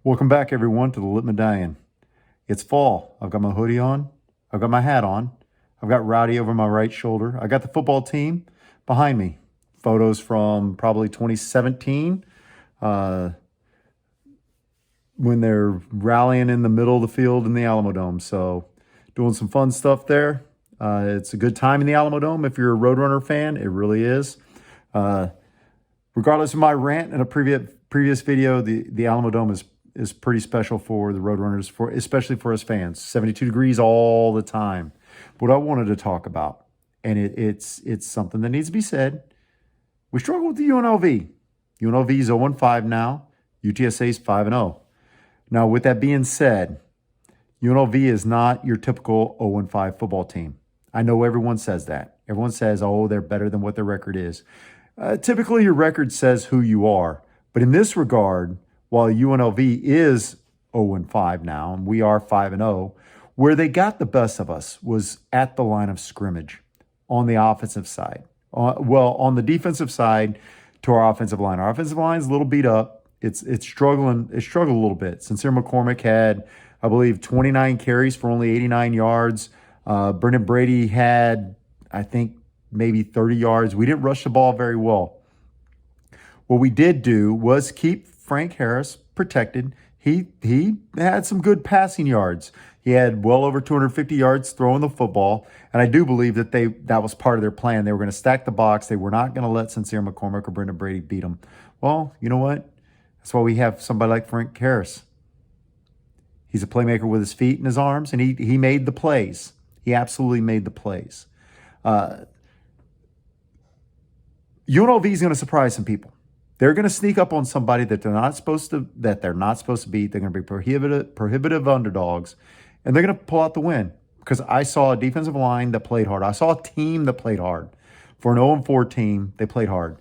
Welcome back, everyone, to the Lit Medallion. It's fall. I've got my hoodie on. I've got my hat on. I've got Rowdy over my right shoulder. I got the football team behind me. Photos from probably 2017 when they're rallying in the middle of the field in the Alamo Dome. So doing some fun stuff there. It's a good time in the Alamo Dome. If you're a Roadrunner fan, it really is. Regardless of my rant in a previous video, the Alamo Dome is pretty special for the Roadrunners, especially for us fans. 72 degrees all the time. What I wanted to talk about, and it's something that needs to be said. We struggle with the UNLV. UNLV is 0-5 now. UTSA is 5-0. Now, with that being said, UNLV is not your typical 0-5 football team. I know everyone says that. Everyone says, oh, they're better than what their record is. Typically, your record says who you are. But in this regard, while UNLV is 0-5 now, and we are 5-0, where they got the best of us was at the line of scrimmage on the offensive side. On the defensive side to our offensive line. Our offensive line is a little beat up. It's struggling. It struggled a little bit. Sincere McCormick had, I believe, 29 carries for only 89 yards. Brendan Brady had, I think, maybe 30 yards. We didn't rush the ball very well. What we did do was keep Frank Harris protected. He had some good passing yards. He had well over 250 yards throwing the football, and I do believe that was part of their plan. They were going to stack the box. They were not going to let Sincere McCormick or Brendan Brady beat them. Well, you know what? That's why we have somebody like Frank Harris. He's a playmaker with his feet and his arms, and he made the plays. He absolutely made the plays. UNLV is going to surprise some people. They're going to sneak up on somebody that they're not supposed to beat. They're going to be prohibitive underdogs, and they're going to pull out the win. Because I saw a defensive line that played hard. I saw a team that played hard. For an 0-4 team, they played hard.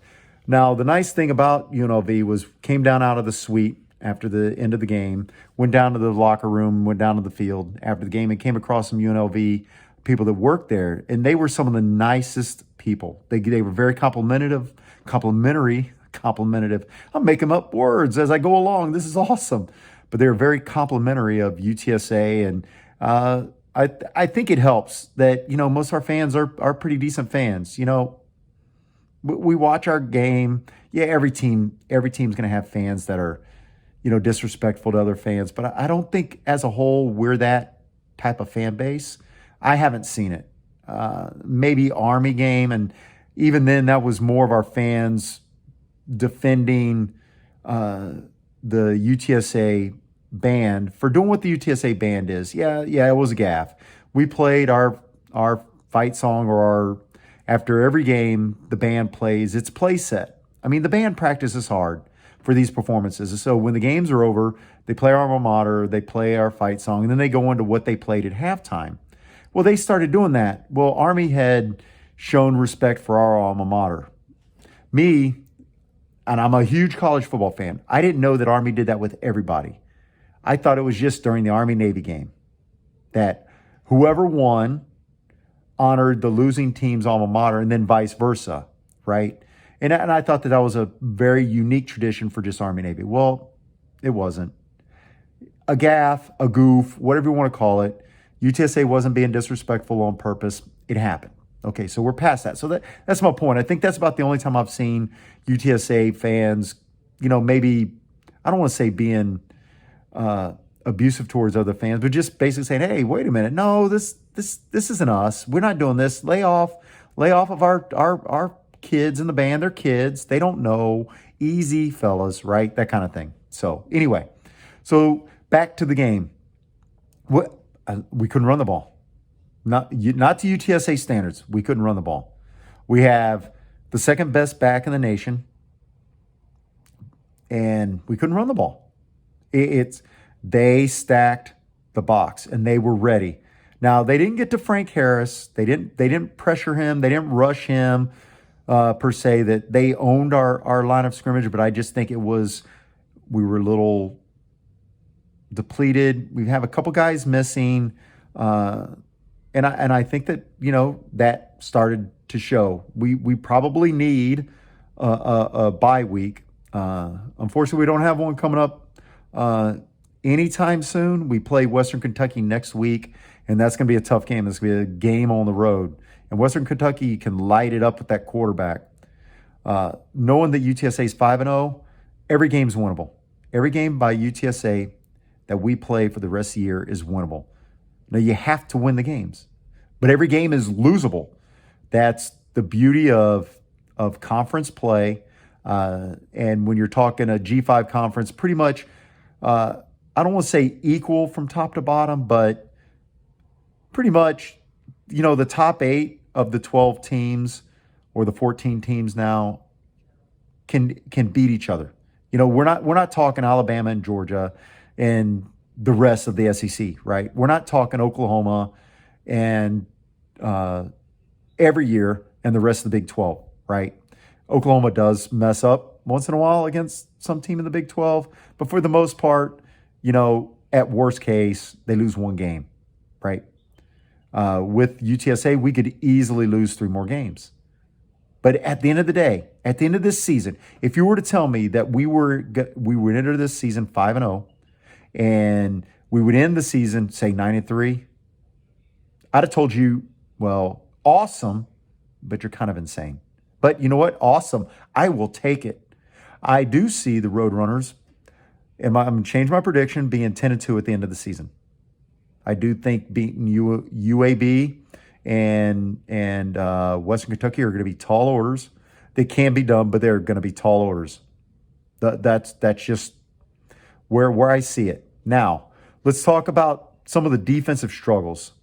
Now, the nice thing about UNLV came down out of the suite after the end of the game, went down to the locker room, went down to the field after the game, and came across some UNLV people that worked there, and they were some of the nicest people. They were very complimentary. I'm making up words as I go along. This is awesome. But they were very complimentary of UTSA, and I think it helps that, most of our fans are pretty decent fans. We watch our game. Yeah, every team's going to have fans that are, disrespectful to other fans. But I don't think as a whole we're that type of fan base. I haven't seen it. Maybe Army game, and even then that was more of our fans defending the UTSA band for doing what the UTSA band is. Yeah, it was a gaffe. We played our fight song, after every game, the band plays its play set. I mean, the band practices hard for these performances. So when the games are over, they play our alma mater, they play our fight song, and then they go into what they played at halftime. Well, they started doing that. Well, Army had shown respect for our alma mater. Me, and I'm a huge college football fan, I didn't know that Army did that with everybody. I thought it was just during the Army-Navy game that whoever won honored the losing team's alma mater, and then vice versa, right? And I thought that was a very unique tradition for just Army-Navy. Well, it wasn't. A gaffe, a goof, whatever you want to call it. UTSA wasn't being disrespectful on purpose. It happened. Okay, so we're past that. So that's my point. I think that's about the only time I've seen UTSA fans, maybe, I don't want to say being abusive towards other fans, but just basically saying, hey, wait a minute. No, this isn't us. We're not doing this. Lay off of our kids in the band. They're kids. They don't know. Easy, fellas, right? That kind of thing. So anyway, back to the game. We couldn't run the ball. Not to UTSA standards. We couldn't run the ball. We have the second best back in the nation, and we couldn't run the ball. They stacked the box, and they were ready. Now, they didn't get to Frank Harris. They didn't pressure him. They didn't rush him per se. That they owned our line of scrimmage, but I just think we were a little depleted. We have a couple guys missing, and I think that that started to show. We probably need a bye week. Unfortunately, we don't have one coming up uh, anytime soon. We play Western Kentucky next week, and that's going to be a tough game. It's going to be a game on the road. And Western Kentucky can light it up with that quarterback. Knowing that UTSA is 5-0, every game's winnable. Every game by UTSA that we play for the rest of the year is winnable. Now, you have to win the games, but every game is losable. That's the beauty of conference play. And when you're talking a G5 conference, pretty much, I don't want to say equal from top to bottom, but pretty much, the top 8 of the 12 teams or the 14 teams now can beat each other. We're not talking Alabama and Georgia and the rest of the SEC, right? We're not talking Oklahoma and every year and the rest of the Big 12, right? Oklahoma does mess up once in a while against some team in the Big 12, but for the most part, at worst case, they lose one game, right? With UTSA, we could easily lose 3 more games. But at the end of the day, at the end of this season, if you were to tell me that we would enter this season 5-0, and we would end the season say 9-3, I'd have told you, well, awesome, but you're kind of insane. But you know what? Awesome. I will take it. I do see the Roadrunners, and I'm going to change my prediction, being 10-2 at the end of the season. I do think beating UAB and Western Kentucky are going to be tall orders. They can be done, but they're going to be tall orders. That's just where I see it. Now, let's talk about some of the defensive struggles.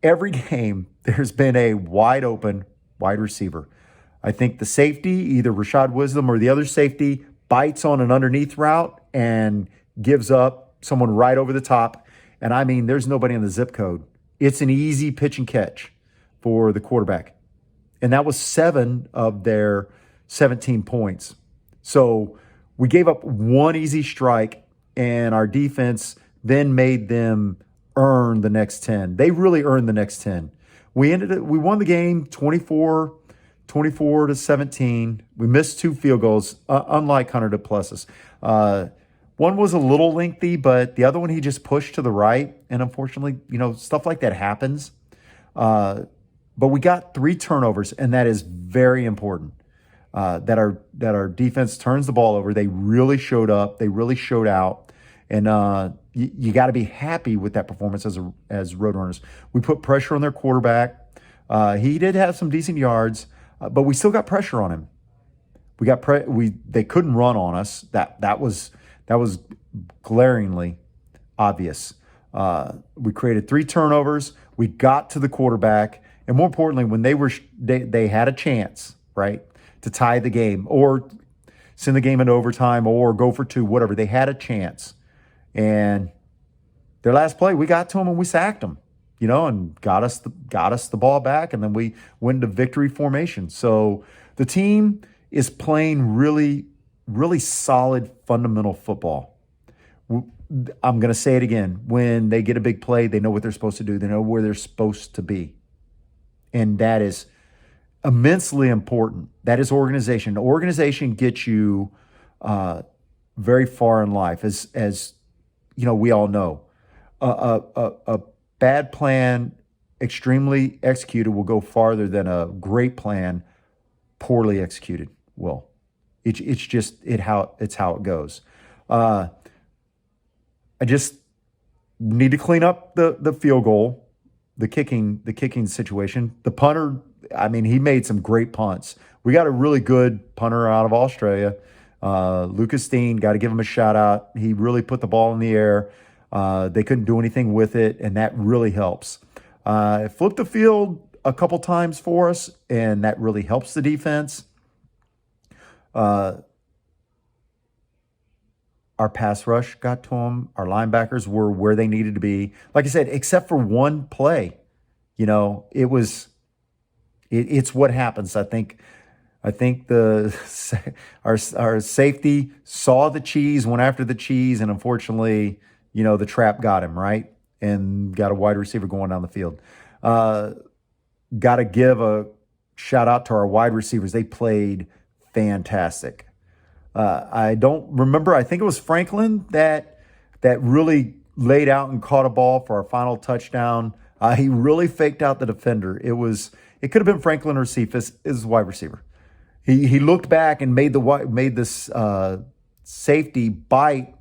Every game, there's been a wide open wide receiver. I think the safety, either Rashad Wisdom or the other safety, bites on an underneath route and gives up someone right over the top. And I mean, there's nobody in the zip code. It's an easy pitch and catch for the quarterback. And that was 7 of their 17 points. So we gave up one easy strike, and our defense then made them earn the next 10. They really earned the next 10. We won the game 24-17. We missed 2 field goals, unlike Hunter Duplessis. One was a little lengthy, but the other one he just pushed to the right. And unfortunately, stuff like that happens. But we got 3 turnovers, and that is very important. That our defense turns the ball over. They really showed up. They really showed out. And you got to be happy with that performance as Roadrunners. We put pressure on their quarterback. He did have some decent yards, but we still got pressure on him. They couldn't run on us. That was glaringly obvious. We created 3 turnovers. We got to the quarterback, and more importantly, when they had a chance, right, to tie the game or send the game into overtime or go for 2, whatever. They had a chance, and their last play, we got to them and we sacked them, and got us the ball back, and then we went into victory formation. So the team is playing really, really solid fundamental football. I'm going to say it again. When they get a big play, they know what they're supposed to do. They know where they're supposed to be. And that is immensely important. That is organization. Organization gets you very far in life, as we all know. A bad plan, extremely executed, will go farther than a great plan, poorly executed, will. It's how it goes. I just need to clean up the field goal, the kicking situation. The punter, I mean, he made some great punts. We got a really good punter out of Australia, Lucas Steen. Got to give him a shout out. He really put the ball in the air. They couldn't do anything with it, and that really helps. It flipped the field a couple times for us, and that really helps the defense. Our pass rush got to them. Our linebackers were where they needed to be. Like I said, except for one play, it's what happens. I think our safety saw the cheese, went after the cheese, and unfortunately, the trap got him, right, and got a wide receiver going down the field. Got to give a shout out to our wide receivers. They played fantastic. I don't remember. I think it was Franklin that really laid out and caught a ball for our final touchdown. He really faked out the defender. It could have been Franklin or Cephas, is wide receiver. He looked back and made this safety bite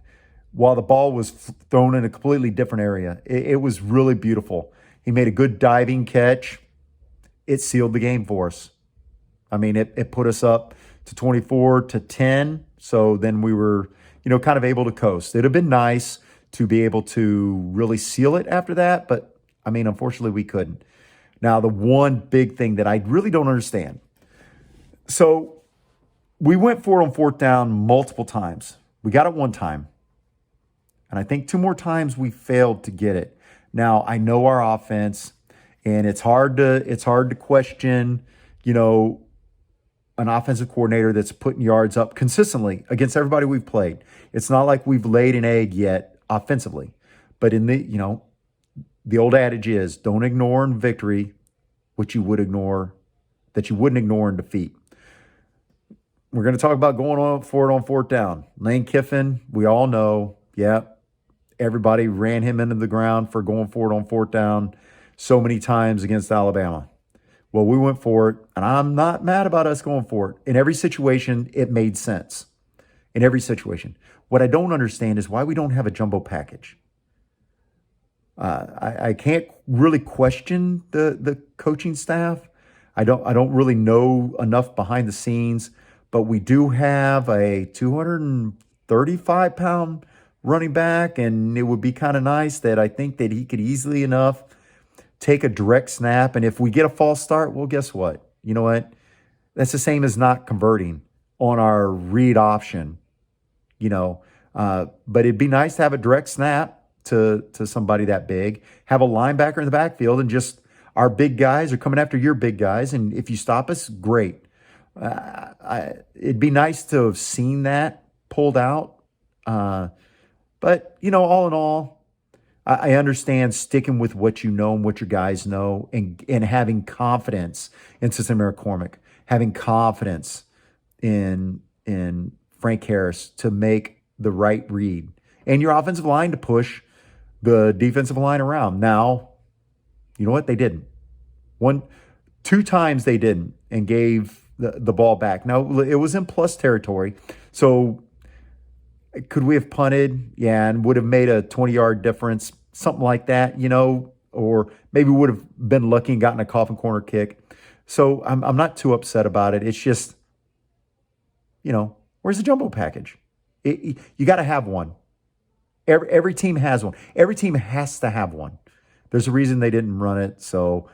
while the ball was thrown in a completely different area. It was really beautiful. He made a good diving catch. It sealed the game for us. I mean, it put us up to 24-10. So then we were, kind of able to coast. It'd have been nice to be able to really seal it after that, but I mean, unfortunately, we couldn't. Now, the one big thing that I really don't understand. So we went for it on fourth down multiple times. We got it one time. And I think two more times we failed to get it. Now, I know our offense, and it's hard to question, an offensive coordinator that's putting yards up consistently against everybody we've played. It's not like we've laid an egg yet offensively. But in the old adage is don't ignore in victory what you wouldn't ignore in defeat. We're going to talk about going on for it on fourth down. Lane Kiffin, we all know, everybody ran him into the ground for going for it on fourth down so many times against Alabama. Well, we went for it, and I'm not mad about us going for it. In every situation, it made sense. In every situation. What I don't understand is why we don't have a jumbo package. I can't really question the coaching staff. I don't really know enough behind the scenes, but we do have a 235-pound running back, and it would be kind of nice that I think that he could easily enough take a direct snap. And if we get a false start, well, guess what? You know what? That's the same as not converting on our read option, But it'd be nice to have a direct snap to somebody that big, have a linebacker in the backfield, and just our big guys are coming after your big guys. And if you stop us, great. It'd be nice to have seen that pulled out. But, all in all, I understand sticking with what you know and what your guys know, and having confidence in Cincinnati McCormick, having confidence in Frank Harris to make the right read, and your offensive line to push the defensive line around. Now, you know what? They didn't. Two times they didn't, and gave the ball back. Now, it was in plus territory, so could we have punted? Yeah, and would have made a 20-yard difference, something like that, or maybe would have been lucky and gotten a coffin corner kick. So I'm not too upset about it. It's just, where's the jumbo package? You got to have one. Every team has one. Every team has to have one. There's a reason they didn't run it. So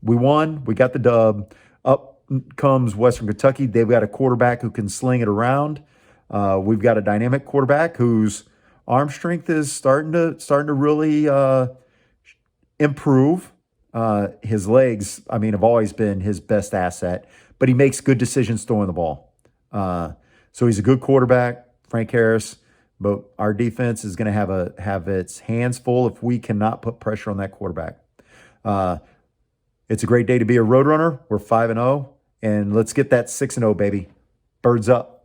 we won. We got the dub. Up comes Western Kentucky. They've got a quarterback who can sling it around. We've got a dynamic quarterback whose arm strength is starting to really improve. His legs, have always been his best asset, but he makes good decisions throwing the ball. So he's a good quarterback, Frank Harris. But our defense is going to have its hands full if we cannot put pressure on that quarterback. It's a great day to be a Roadrunner. We're 5-0, and let's get that 6-0, baby. Birds up.